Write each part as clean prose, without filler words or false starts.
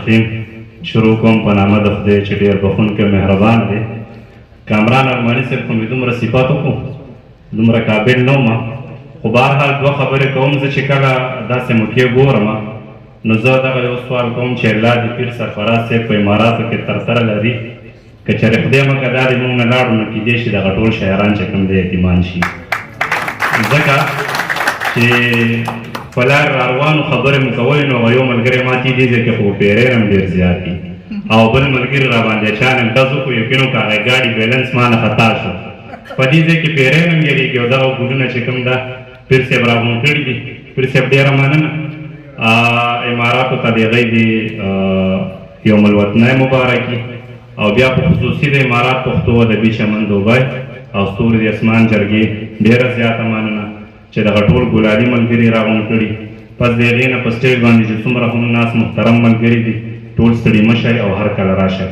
الرحیم. شروع کوم په نامه د خدای چې ډېر بخښونکی مهربان دی. کامران ارماني صاحب خو مې دومره صفات وکړو، دومره قابل نه وم، خو بهرحال دوه خبرې کوم. زه چې کله داسې موقع ګورم نو زه دغه یو سوال کوم چې الله دې پیر سرفراز صاحب په اماراتو کې ترسره لري، که چېرې خدای مکړه دا دې موږ نه لاړو نو کیدای شي دغه ټول شاعران چې کوم دی یتیمان شي. ځکه چې په لار روانو خبرې مو کولې نو یو ملګری ماتې دې ځای کې خو پیرې هم ډېر زیات دي او بل ملګري را باندې اچانک ډز وکړو، یقین وکړه هغه ګاډي بیلنس مانه خطا شو. په دې ځای کې پیرې هم یېرېږي او دغه ګلونه چې کوم ده پیر صاحب راغونډ کړي دي. پیر صاحب ډېره مننه. اماراتو ته د هغوی د یوم الوطنۍ مبارکي او بیا په خصوصي د امارات پښتو ادبي چمن دوبی او ستوري د اسمان جرګې ډېره زیاته مننه چې دغه ټول ګلالي ملګري راغونډ کړي. پس د هغې نه په سټیج باندې چې څومره هم ناس محترم ملګري دي ټول ستړي مه شئ او هر کله راشئ.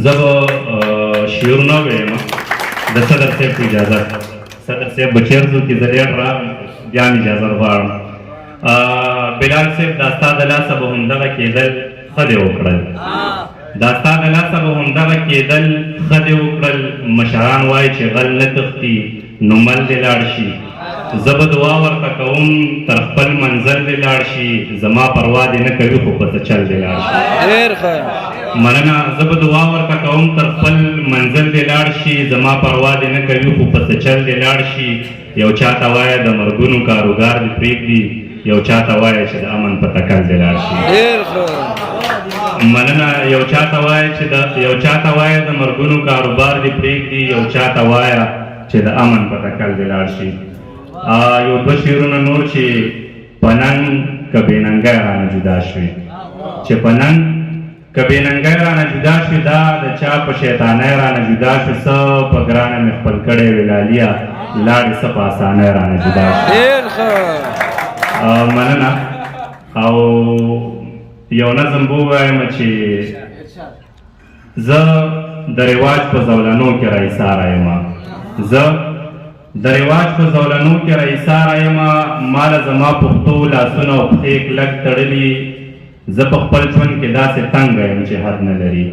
زه به شعرونه ووایم د صدر صاحب په اجازه. صدر صاحب به چېرته ځو کې زه لیټ راغلم بیا مې اجازه غواړم. بلال صاحب دا ستا د لاسه به همدغه کېدل ښه دې وکړل، دا ستا د لاسه به همدغه کېدل ښه دې وکړل. مشران وایي چې غل نه تښتي نو مل دې لاړ شي. زه به دعا ورته کوم تر خپل منزل دې لاړ شي، زما پروا دې نه کوي خو په څه چل دې لاړ شي. مننه. زه به دعا ورته کوم تر خپل منزل دې لاړ شي، زما پروا دې نه کوي خو په څه چل دې لاړ شي. یو چاته وایه د مرګونو کاروګار دې پرېږدي، یو چاته وایه چې د امن په تکل دې لاړ شي. مننه. یو چاته وایه د مرګونو کاروبار دې پرېږدي، یو چاته وایه چې د امن په تکل دې لاړ شي. یو دوه شعرونه نور چې په ننګ که بې ننګی رانه جدا شوې، چې په ننګ که بې ننګی رانه جدا شوې، دا د چا په شیطانۍ رانه جدا شوې. څه په ګرانه مې خپل کړی وې لاليه، لاړې څه په اسانۍ رانه جدا شوې. مننه. او یو نظم به ووایم چې زه د رواج په زولنو کې رایساره یم، زه د رواج په زولنو کې رایساره یم، ماله زما پښتو لاسونه او پښې کلک تړلي، زه په خپل ژوند کې داسې تنګه یم چې حد نه لري.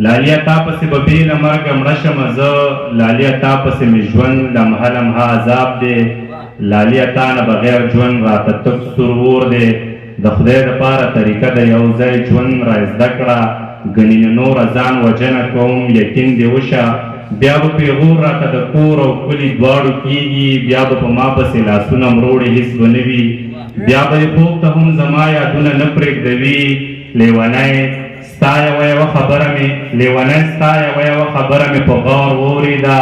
لاليه تا پسې به بې له مرګه مړه شمه زه، لاليه تا پسې مې ژوند لمحه لمحه عذاب دی، لاليه تا نه بغیر ژوند راته تک سرور دی. د خدای دپاره طریقه د یو ځای ژوند را زده کړه، ګنې نه نوره ځان وجنه کوم یقین دې وشه. بیا به پیغور راته د کور او کلي دواړو کېږي، بیا به په ما پسې لاسونه مروړې هېڅ به نه وي، بیا به یې خوب ته هم زما یادونه نه پرېږدوي. لیونی ستا یوه خبره مې په غور واورېده،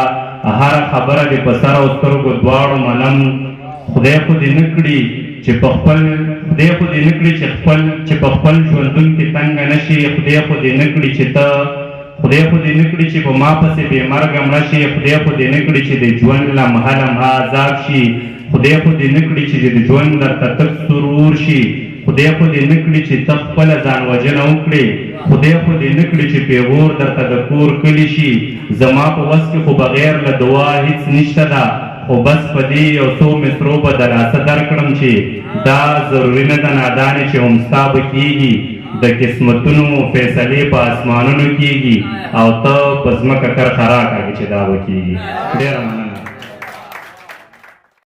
هره خبره دې په سر او سترګو دواړو منم. خدای خو دې نه کړي چې په خپل ژوندون کې تنګه نه شي، خدای خو دې نه کړي چې په ما پسې بې مرګه مړه شي، خدای خو دې نه کړي چې د ژوند لمحه لمحه عذاب شي، خدای خو دې نه کړي چې د ژوند درته تک سرور شي، خدای خو دې نه کړي چې ته خپله ځان وژنه وکړې، خدای خو دې نه کړي چې پیغور درته د کور کلي شي. زما په وس کې خو بغیر له دعا هېڅ نشته ده، خو بس په دې یو څو مصرو به د لاسه درکړم چې دا ضروري نه ده نادانې چې هم ستا به کېږي، د قسمتونو فیصلې په اسمانونو کېږي او ته په ځمکه کرښه راکاږې چې دا به کېږي. ډېره مننه.